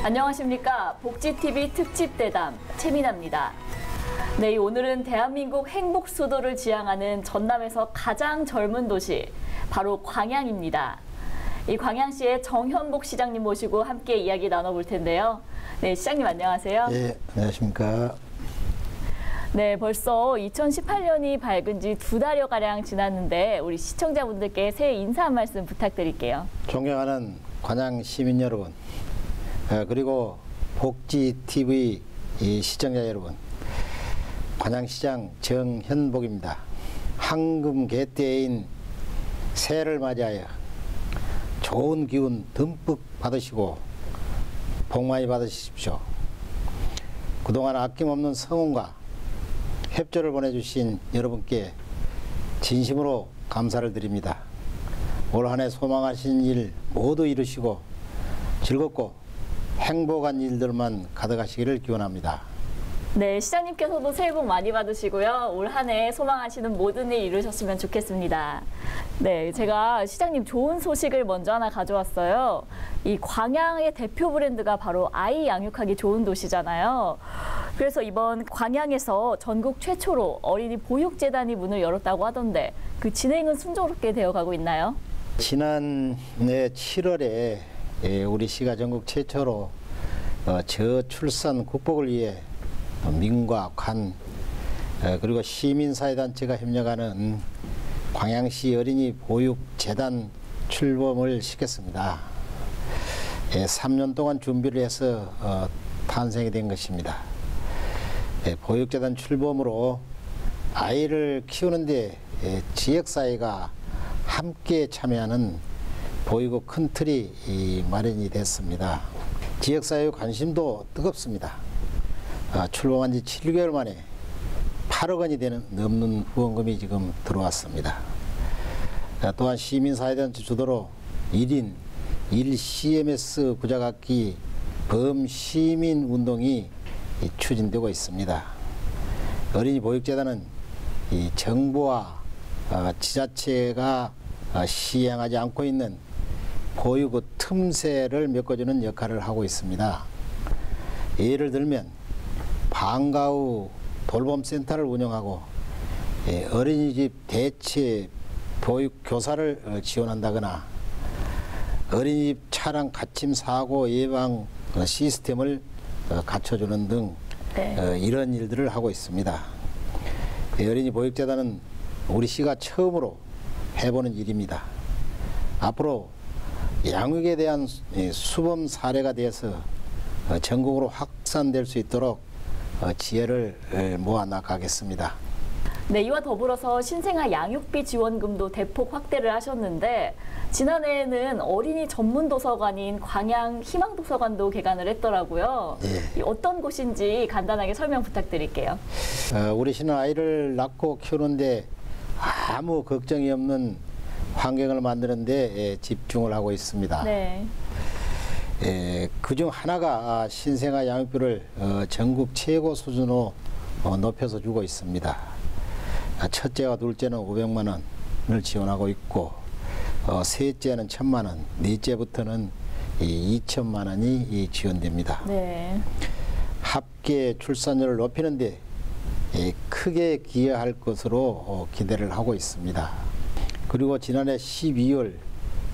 안녕하십니까. 복지TV 특집 대담 최민아입니다. 네, 오늘은 대한민국 행복수도를 지향하는 전남에서 가장 젊은 도시, 바로 광양입니다. 이 광양시의 정현복 시장님 모시고 함께 이야기 나눠볼 텐데요. 네, 시장님 안녕하세요. 네, 안녕하십니까. 네, 벌써 2018년이 밝은 지 2달여가량 지났는데 우리 시청자분들께 새해 인사 한 말씀 부탁드릴게요. 존경하는 광양 시민 여러분, 그리고 복지TV 시청자 여러분, 광양시장 정현복입니다. 황금 개띠인 새해를 맞이하여 좋은 기운 듬뿍 받으시고 복 많이 받으십시오. 그동안 아낌없는 성원과 협조를 보내주신 여러분께 진심으로 감사를 드립니다. 올 한 해 소망하신 일 모두 이루시고 즐겁고 행복한 일들만 가득하시기를 기원합니다. 네, 시장님께서도 새해 복 많이 받으시고요. 올 한 해 소망하시는 모든 일 이루셨으면 좋겠습니다. 네, 제가 시장님 좋은 소식을 먼저 하나 가져왔어요. 이 광양의 대표 브랜드가 바로 아이 양육하기 좋은 도시잖아요. 그래서 이번 광양에서 전국 최초로 어린이 보육재단이 문을 열었다고 하던데 그 진행은 순조롭게 되어가고 있나요? 지난해 7월에 우리 시가 전국 최초로 저출산 극복을 위해 민과 관 그리고 시민사회단체가 협력하는 광양시 어린이 보육재단 출범을 시켰습니다. 3년 동안 준비를 해서 탄생이 된 것입니다. 보육재단 출범으로 아이를 키우는데 지역사회가 함께 참여하는 보이고 큰 틀이 마련이 됐습니다. 지역사회의 관심도 뜨겁습니다. 출범한 지 7개월 만에 8억 원이 넘는 후원금이 지금 들어왔습니다. 또한 시민사회단체 주도로 1인 1CMS 구자각기 범시민운동이 추진되고 있습니다. 어린이 보육재단은 이 정부와 지자체가 시행하지 않고 있는 보육의 틈새를 메꿔주는 역할을 하고 있습니다. 예를 들면 방과 후 돌봄센터를 운영하고 어린이집 대체 보육교사를 지원한다거나 어린이집 차량 갇힘 사고 예방 시스템을 갖춰주는 등 이런 일들을 하고 있습니다. 어린이 보육재단은 우리 시가 처음으로 해보는 일입니다. 앞으로 양육에 대한 수범 사례가 되어서 전국으로 확산될 수 있도록 지혜를 모아 나가겠습니다. 네, 이와 더불어서 신생아 양육비 지원금도 대폭 확대를 하셨는데 지난해에는 어린이 전문 도서관인 광양 희망도서관도 개관을 했더라고요. 네. 어떤 곳인지 간단하게 설명 부탁드릴게요. 우리 시는 아이를 낳고 키우는데 아무 걱정이 없는 환경을 만드는 데 집중을 하고 있습니다. 네. 그중 하나가 신생아 양육비를 전국 최고 수준으로 높여서 주고 있습니다. 첫째와 둘째는 500만 원을 지원하고 있고 셋째는 1000만 원, 넷째부터는 2천만 원이 지원됩니다. 네. 합계 출산율을 높이는 데 크게 기여할 것으로 기대를 하고 있습니다. 그리고 지난해 12월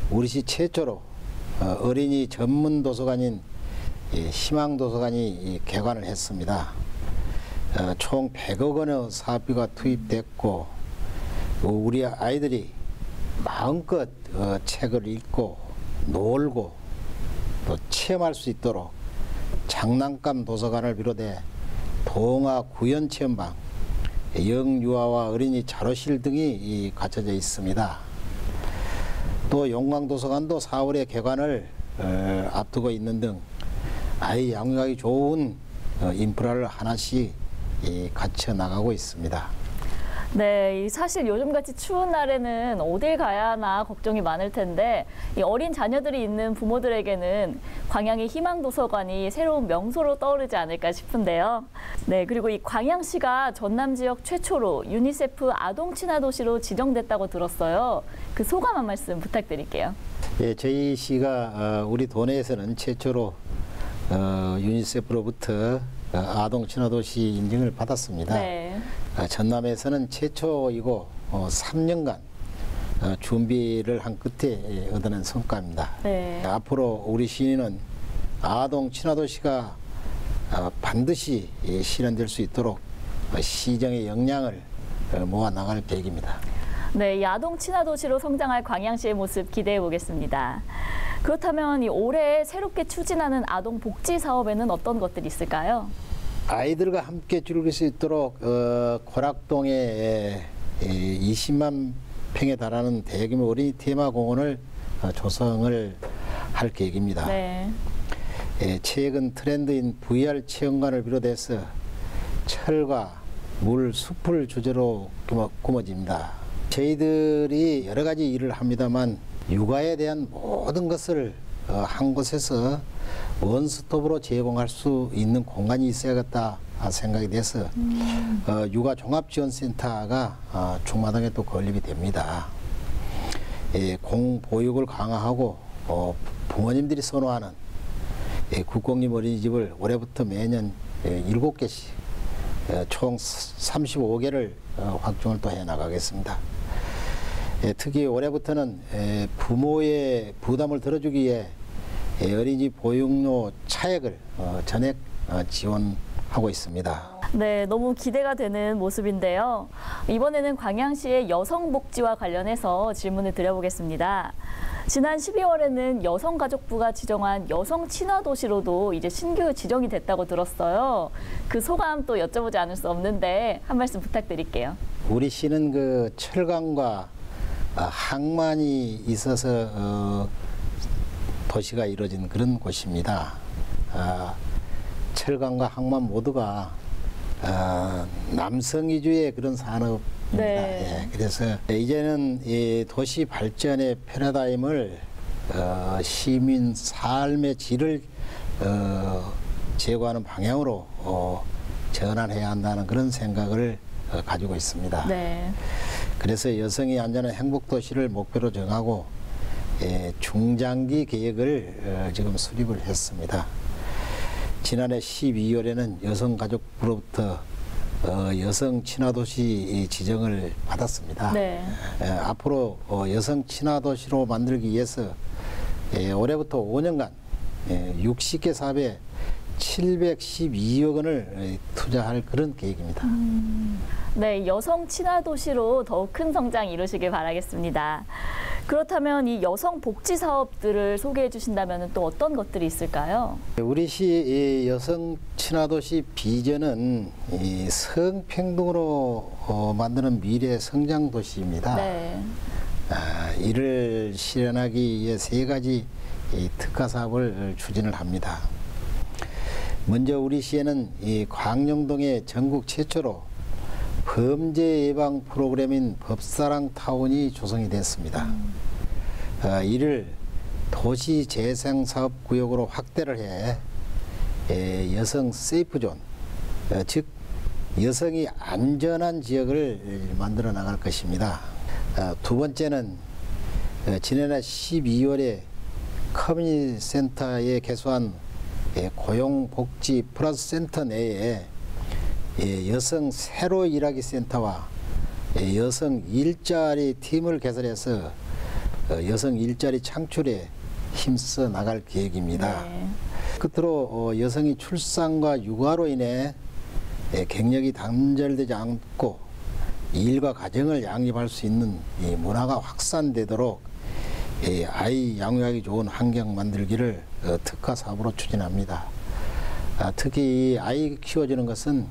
우리 시 최초로 어린이 전문 도서관인 희망도서관이 개관을 했습니다. 총 100억 원의 사업비가 투입됐고 우리 아이들이 마음껏 책을 읽고 놀고 또 체험할 수 있도록 장난감 도서관을 비롯해 동화 구연 체험방, 영유아와 어린이 자료실 등이 갖춰져 있습니다. 또 용광도서관도 4월에 개관을 앞두고 있는 등 아이 양육하기 좋은 인프라를 하나씩 갖춰 나가고 있습니다. 네, 사실 요즘같이 추운 날에는 어딜 가야 하나 걱정이 많을 텐데 이 어린 자녀들이 있는 부모들에게는 광양의 희망도서관이 새로운 명소로 떠오르지 않을까 싶은데요. 네, 그리고 이 광양시가 전남 지역 최초로 유니세프 아동 친화 도시로 지정됐다고 들었어요. 그 소감 한 말씀 부탁드릴게요. 예, 저희 시가 우리 도내에서는 최초로 유니세프로부터 아동 친화도시 인증을 받았습니다. 네. 전남에서는 최초이고 3년간 준비를 한 끝에 얻어낸 성과입니다. 네. 앞으로 우리 시는 아동 친화도시가 반드시 실현될 수 있도록 시정의 역량을 모아 나갈 계획입니다. 네, 야동 친화 도시로 성장할 광양시의 모습 기대해 보겠습니다. 그렇다면 이 올해 새롭게 추진하는 아동 복지 사업에는 어떤 것들이 있을까요? 아이들과 함께 즐길 수 있도록 고락동에 20만 평에 달하는 대규모 어린이 테마 공원을 조성을 할 계획입니다. 네. 최근 트렌드인 VR 체험관을 비롯해서 철과 물, 숲을 주제로 꾸며집니다. 저희들이 여러 가지 일을 합니다만 육아에 대한 모든 것을 한 곳에서 원스톱으로 제공할 수 있는 공간이 있어야겠다 생각이 돼서 육아 종합지원센터가 중마당에 또 건립이 됩니다. 공보육을 강화하고 부모님들이 선호하는 국공립 어린이집을 올해부터 매년 7개씩 총 35개를 확충을 또 해나가겠습니다. 특히 올해부터는 부모의 부담을 덜어주기 위해 어린이집 보육료 차액을 전액 지원하고 있습니다. 네, 너무 기대가 되는 모습인데요. 이번에는 광양시의 여성복지와 관련해서 질문을 드려보겠습니다. 지난 12월에는 여성가족부가 지정한 여성 친화도시로도 이제 신규 지정이 됐다고 들었어요. 그 소감 또 여쭤보지 않을 수 없는데 한 말씀 부탁드릴게요. 우리 시는 그 철강과 항만이 있어서 도시가 이루어진 그런 곳입니다. 철강과 항만 모두가 남성 위주의 그런 산업입니다. 네. 그래서 이제는 이 도시 발전의 패러다임을 시민 삶의 질을 제고하는 방향으로 전환해야 한다는 그런 생각을 가지고 있습니다. 네. 그래서 여성이 안전한 행복도시를 목표로 정하고 중장기 계획을 지금 수립을 했습니다. 지난해 12월에는 여성가족부로부터 여성 친화도시 지정을 받았습니다. 네. 앞으로 여성 친화도시로 만들기 위해서 올해부터 5년간 60개 사업에 712억 원을 투자할 그런 계획입니다. 네, 여성 친화 도시로 더욱 큰 성장 이루시길 바라겠습니다. 그렇다면 이 여성 복지 사업들을 소개해 주신다면 또 어떤 것들이 있을까요? 우리 시 여성 친화도시 비전은 성평등으로 만드는 미래 성장 도시입니다. 네. 이를 실현하기 위해 3가지 특화 사업을 추진을 합니다. 먼저 우리 시에는 이 광명동에 전국 최초로 범죄 예방 프로그램인 법사랑 타운이 조성이 됐습니다. 이를 도시 재생 사업 구역으로 확대를 해 여성 세이프존, 즉 여성이 안전한 지역을 만들어 나갈 것입니다. 두 번째는 지난해 12월에 커뮤니티 센터에 개소한 고용복지 플러스 센터 내에 여성 새로 일하기 센터와 여성 일자리 팀을 개설해서 여성 일자리 창출에 힘써 나갈 계획입니다. 네. 끝으로 여성이 출산과 육아로 인해 경력이 단절되지 않고 일과 가정을 양립할 수 있는 이 문화가 확산되도록 아이 양육하기 좋은 환경 만들기를 특화 사업으로 추진합니다. 특히 이 아이 키워주는 것은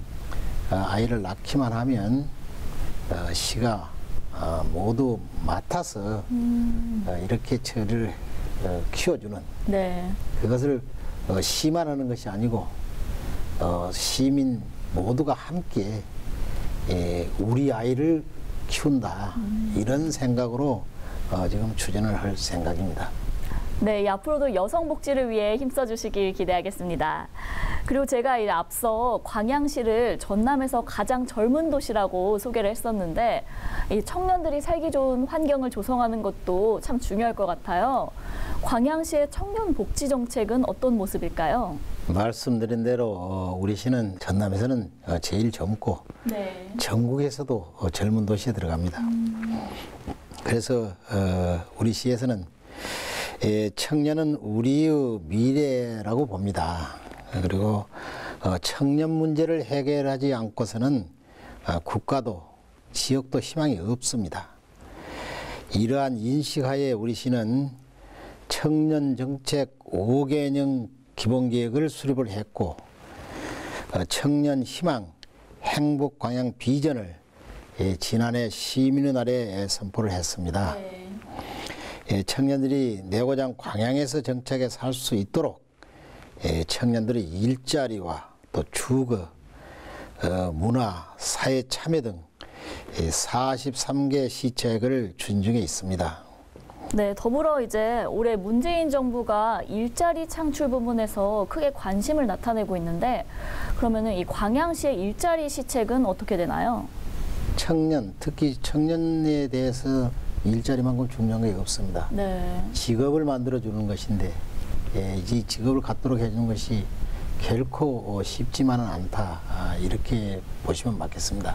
아이를 낳기만 하면 시가 모두 맡아서 이렇게 처를 키워주는 네. 그것을 시만 하는 것이 아니고 시민 모두가 함께 우리 아이를 키운다 이런 생각으로 지금 추진을 할 생각입니다. 네, 앞으로도 여성 복지를 위해 힘써 주시길 기대하겠습니다. 그리고 제가 이 앞서 광양시를 전남에서 가장 젊은 도시라고 소개를 했었는데 이 청년들이 살기 좋은 환경을 조성하는 것도 참 중요할 것 같아요. 광양시의 청년 복지 정책은 어떤 모습일까요? 말씀드린 대로 우리 시는 전남에서는 제일 젊고 네. 전국에서도 젊은 도시에 들어갑니다. 그래서 우리 시에서는 청년은 우리의 미래라고 봅니다. 그리고 청년 문제를 해결하지 않고서는 국가도 지역도 희망이 없습니다. 이러한 인식하에 우리 시는 청년 정책 5개년 기본계획을 수립을 했고 청년 희망 행복 광양 비전을 지난해 시민의 날에 선포를 했습니다. 네. 청년들이 내고장 광양에서 정착해 살 수 있도록 청년들의 일자리와 또 주거, 문화, 사회 참여 등 43개 시책을 준중해 있습니다. 네, 더불어 이제 올해 문재인 정부가 일자리 창출 부분에서 크게 관심을 나타내고 있는데 그러면은 이 광양시의 일자리 시책은 어떻게 되나요? 청년, 특히 청년에 대해서 일자리만큼 중요한 게 없습니다. 네. 직업을 만들어 주는 것인데 이 직업을 갖도록 해주는 것이 결코 쉽지만은 않다. 이렇게 보시면 맞겠습니다.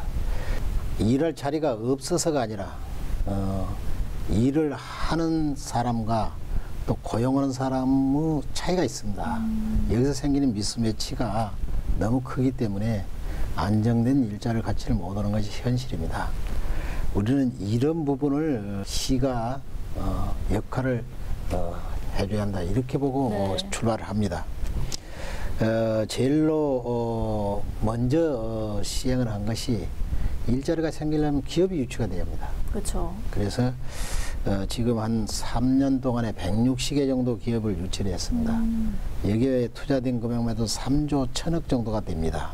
일할 자리가 없어서가 아니라 일을 하는 사람과 또 고용하는 사람의 차이가 있습니다. 여기서 생기는 미스매치가 너무 크기 때문에 안정된 일자리를 갖지를 못하는 것이 현실입니다. 우리는 이런 부분을 시가 역할을 해줘야 한다 이렇게 보고 네. 출발을 합니다. 제일로 먼저 시행을 한 것이 일자리가 생기려면 기업이 유치가 돼야 합니다. 그렇죠. 그래서 지금 한 3년 동안에 160개 정도 기업을 유치를 했습니다. 여기에 투자된 금액만 해도 3조 1천억 정도가 됩니다.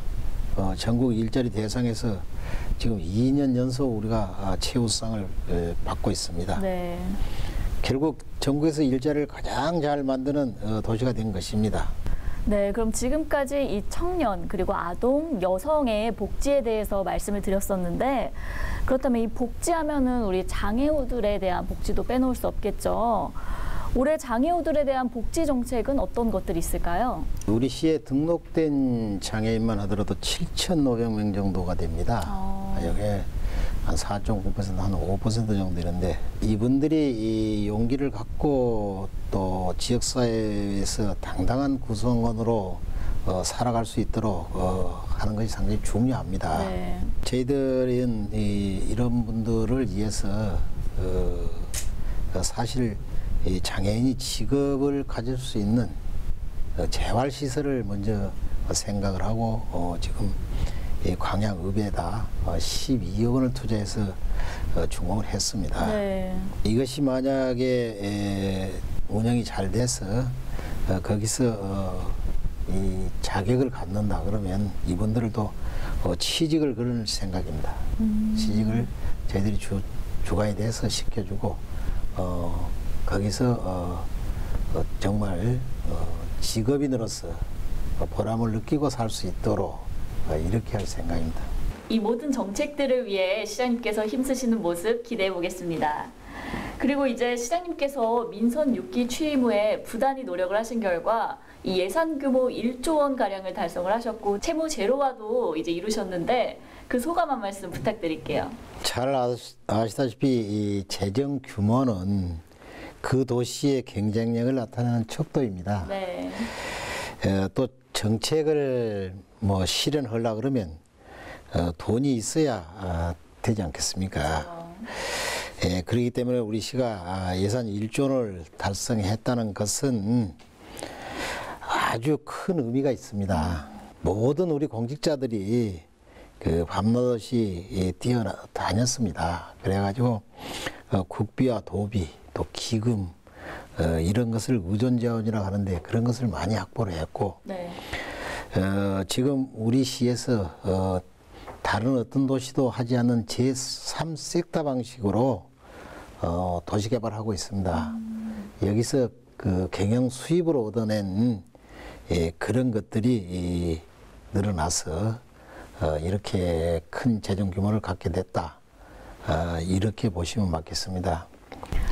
전국 일자리 대상에서 지금 2년 연속 우리가 최우수상을 받고 있습니다. 네. 결국 전국에서 일자리를 가장 잘 만드는 도시가 된 것입니다. 네, 그럼 지금까지 이 청년 그리고 아동, 여성의 복지에 대해서 말씀을 드렸었는데 그렇다면 이 복지하면은 우리 장애우들에 대한 복지도 빼놓을 수 없겠죠. 올해 장애우들에 대한 복지 정책은 어떤 것들이 있을까요? 우리 시에 등록된 장애인만 하더라도 7,500명 정도가 됩니다. 여기에 한 4.9%, 한 5% 정도 되는데 이분들이 이 용기를 갖고 또 지역사회에서 당당한 구성원으로 살아갈 수 있도록 하는 것이 상당히 중요합니다. 네. 저희들은 이런 분들을 위해서 사실 이 장애인이 직업을 가질 수 있는 재활시설을 먼저 생각을 하고 지금 이 광양읍에다 12억 원을 투자해서 준공을 했습니다. 네. 이것이 만약에 운영이 잘 돼서 거기서 이 자격을 갖는다 그러면 이분들도 취직을 그럴 생각입니다. 취직을 저희들이 주관이 돼서 시켜주고 거기서 정말 직업인으로서 보람을 느끼고 살 수 있도록 이렇게 할 생각입니다. 이 모든 정책들을 위해 시장님께서 힘쓰시는 모습 기대해 보겠습니다. 그리고 이제 시장님께서 민선 6기 취임 후에 부단히 노력을 하신 결과 이 예산 규모 1조 원 가량을 달성을 하셨고 채무 제로화도 이제 이루셨는데 그 소감 한 말씀 부탁드릴게요. 잘 아시다시피 이 재정 규모는 그 도시의 경쟁력을 나타내는 척도입니다. 네. 또 정책을 뭐 실현하려고 그러면 돈이 있어야 되지 않겠습니까? 그렇기 때문에 우리 시가 예산 1조 원을 달성했다는 것은 아주 큰 의미가 있습니다. 모든 우리 공직자들이 그 밤낮없이 뛰어다녔습니다. 그래가지고 국비와 도비 또 기금 이런 것을 의존자원이라고 하는데 그런 것을 많이 확보를 했고 네. 지금 우리 시에서 다른 어떤 도시도 하지 않는 제3섹터 방식으로 도시개발하고 있습니다. 여기서 그 경영 수입으로 얻어낸 그런 것들이 늘어나서 이렇게 큰 재정 규모를 갖게 됐다. 이렇게 보시면 맞겠습니다.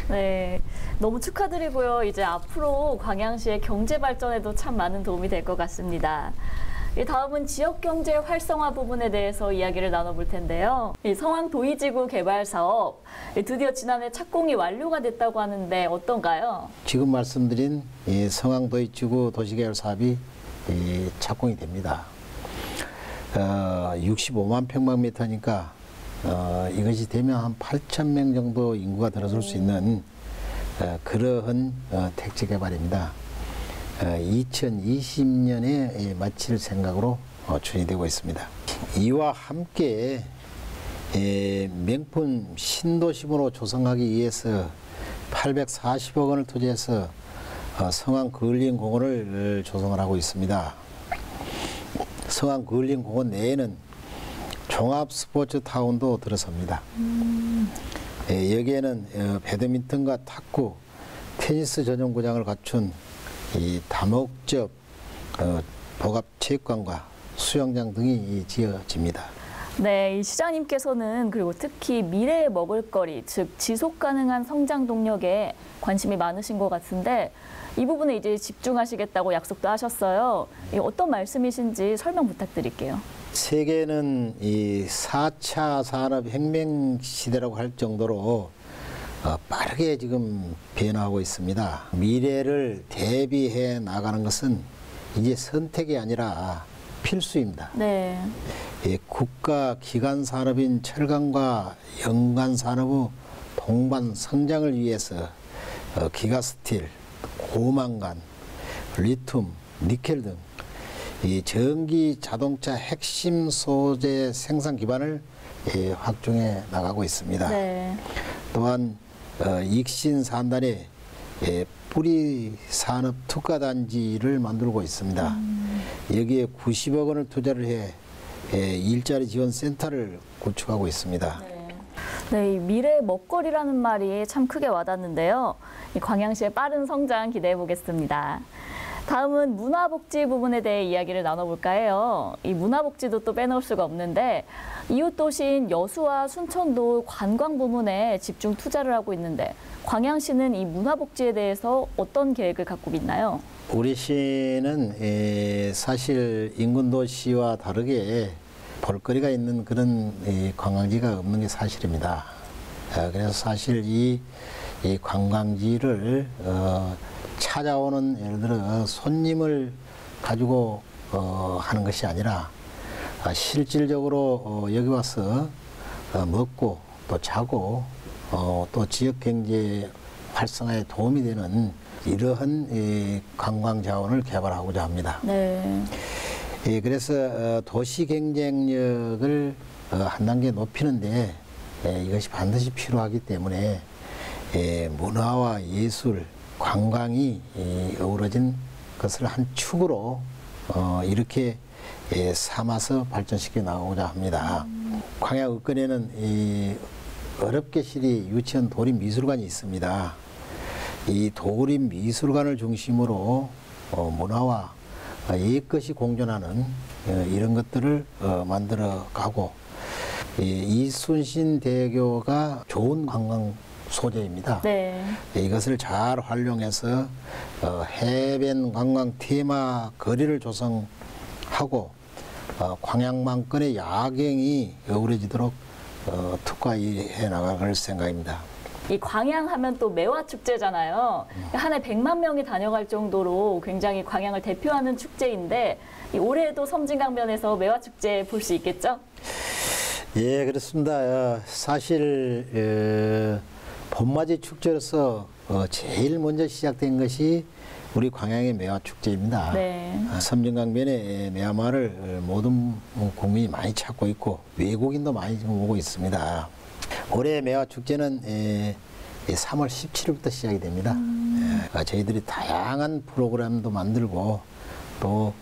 네, 너무 축하드리고요. 이제 앞으로 광양시의 경제 발전에도 참 많은 도움이 될 것 같습니다. 다음은 지역 경제 활성화 부분에 대해서 이야기를 나눠볼 텐데요. 성황 도의지구 개발 사업, 드디어 지난해 착공이 완료가 됐다고 하는데 어떤가요? 지금 말씀드린 이 성황 도의지구 도시개발 사업이 착공이 됩니다. 65만 평방미터니까 이것이 되면 한 8,000명 정도 인구가 들어설 수 있는 그러한 택지 개발입니다. 2020년에 마칠 생각으로 추진이 되고 있습니다. 이와 함께 명품 신도심으로 조성하기 위해서 840억 원을 투자해서 성황 거울링 공원을 조성을 하고 있습니다. 성황 거울링 공원 내에는 종합 스포츠 타운도 들어섭니다. 여기에는 배드민턴과 탁구, 테니스 전용구장을 갖춘 이 다목적 복합체육관과 수영장 등이 지어집니다. 네, 이 시장님께서는 그리고 특히 미래의 먹을거리, 즉 지속 가능한 성장 동력에 관심이 많으신 것 같은데 이 부분에 이제 집중하시겠다고 약속도 하셨어요. 어떤 말씀이신지 설명 부탁드릴게요. 세계는 이 4차 산업혁명 시대라고 할 정도로 빠르게 지금 변화하고 있습니다. 미래를 대비해 나가는 것은 이제 선택이 아니라 필수입니다. 네. 국가 기관 산업인 철강과 연관 산업의 동반 성장을 위해서 기가스틸, 고망간, 리튬, 니켈 등 이 전기 자동차 핵심 소재 생산 기반을 확충해 나가고 있습니다. 네. 또한 익신 산단에 뿌리 산업 특화 단지를 만들고 있습니다. 여기에 90억 원을 투자를 해 일자리 지원 센터를 구축하고 있습니다. 네, 이 미래의 먹거리라는 말이 참 크게 와닿는데요. 이 광양시의 빠른 성장 기대해 보겠습니다. 다음은 문화복지 부분에 대해 이야기를 나눠볼까 해요. 이 문화복지도 또 빼놓을 수가 없는데 이웃 도시인 여수와 순천도 관광 부문에 집중 투자를 하고 있는데 광양시는 이 문화복지에 대해서 어떤 계획을 갖고 있나요? 우리 시는 사실 인근 도시와 다르게 볼거리가 있는 그런 관광지가 없는 게 사실입니다. 그래서 사실 이 관광지를 찾아오는 예를 들어 손님을 가지고 하는 것이 아니라 실질적으로 여기 와서 먹고 또 자고 또 지역 경제 활성화에 도움이 되는 이러한 관광 자원을 개발하고자 합니다. 네. 그래서 도시 경쟁력을 한 단계 높이는데 이것이 반드시 필요하기 때문에 문화와 예술, 관광이 어우러진 것을 한 축으로 이렇게 삼아서 발전시켜 나가고자 합니다. 광양 읍권에는 어렵게 시리 유치원 도립미술관이 있습니다. 이 도립미술관을 중심으로 문화와 옛것이 공존하는 이런 것들을 만들어 가고 이순신대교가 좋은 관광 소재입니다. 네. 이것을 잘 활용해서 해변 관광 테마 거리를 조성하고 광양만권의 야경이 어우러지도록 특화해 나갈 생각입니다. 이 광양 하면 또 매화축제잖아요. 한 해 100만 명이 다녀갈 정도로 굉장히 광양을 대표하는 축제인데 올해도 섬진강변에서 매화축제 볼 수 있겠죠? 예, 그렇습니다. 사실 봄맞이 축제로서 제일 먼저 시작된 것이 우리 광양의 매화축제입니다. 네. 섬진강변의 매화마을 모든 국민이 많이 찾고 있고 외국인도 많이 지금 오고 있습니다. 올해 매화축제는 3월 17일부터 시작이 됩니다. 저희들이 다양한 프로그램도 만들고 또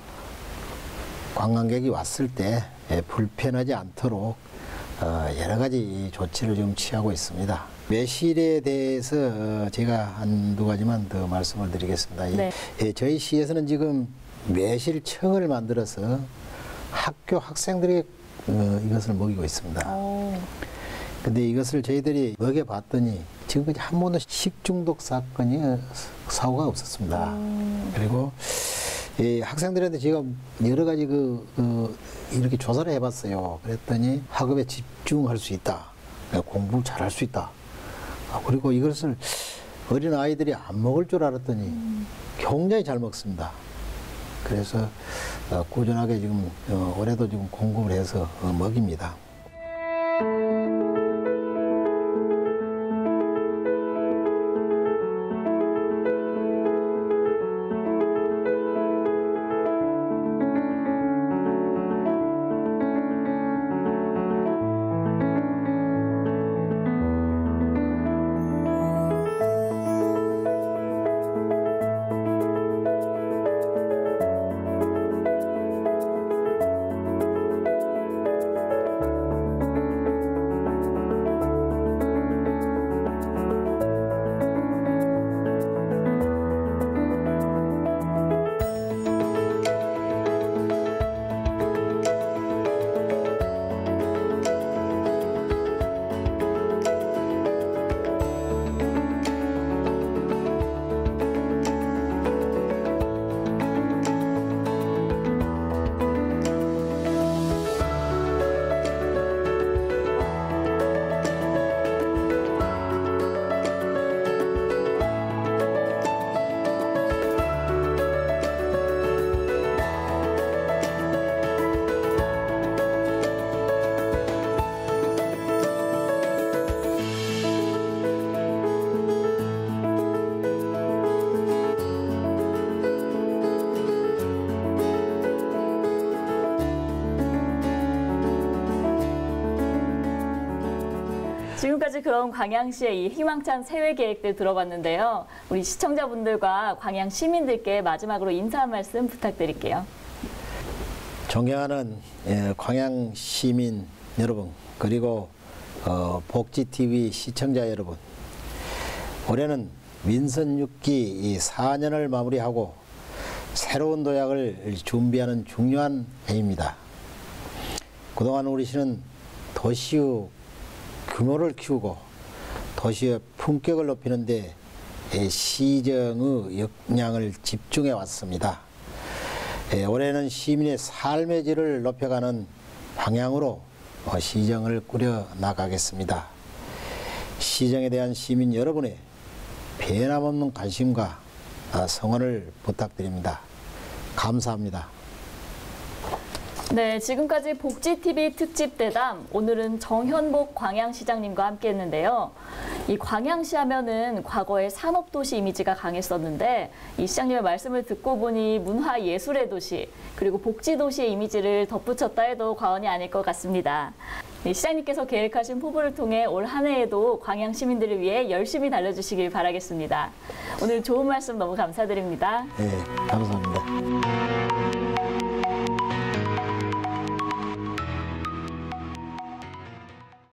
관광객이 왔을 때 불편하지 않도록 여러 가지 조치를 좀 취하고 있습니다. 매실에 대해서 제가 한두 가지만 더 말씀을 드리겠습니다. 네. 저희 시에서는 지금 매실청을 만들어서 학교 학생들에게 이것을 먹이고 있습니다. 근데 이것을 저희들이 먹여봤더니 지금까지 한 번도 식중독 사고가 없었습니다. 그리고 이 학생들한테 제가 여러 가지 이렇게 조사를 해봤어요. 그랬더니 학업에 집중할 수 있다. 공부를 잘할 수 있다. 그리고 이것을 어린 아이들이 안 먹을 줄 알았더니 굉장히 잘 먹습니다. 그래서 꾸준하게 지금 올해도 지금 공급을 해서 먹입니다. 지금까지 그런 광양시의 이 희망찬 새해 계획들 들어봤는데요. 우리 시청자분들과 광양 시민들께 마지막으로 인사 한 말씀 부탁드릴게요. 존경하는 광양 시민 여러분, 그리고 복지TV 시청자 여러분, 올해는 민선 6기 4년을 마무리하고 새로운 도약을 준비하는 중요한 해입니다. 그동안 우리 시는 도시의 규모를 키우고 도시의 품격을 높이는 데 시정의 역량을 집중해 왔습니다. 올해는 시민의 삶의 질을 높여가는 방향으로 시정을 꾸려 나가겠습니다. 시정에 대한 시민 여러분의 변함없는 관심과 성원을 부탁드립니다. 감사합니다. 네, 지금까지 복지TV 특집 대담, 오늘은 정현복 광양시장님과 함께 했는데요. 이 광양시 하면은 과거에 산업도시 이미지가 강했었는데 이 시장님의 말씀을 듣고 보니 문화예술의 도시, 그리고 복지도시의 이미지를 덧붙였다 해도 과언이 아닐 것 같습니다. 시장님께서 계획하신 포부를 통해 올 한 해에도 광양 시민들을 위해 열심히 달려주시길 바라겠습니다. 오늘 좋은 말씀 너무 감사드립니다. 네, 감사합니다.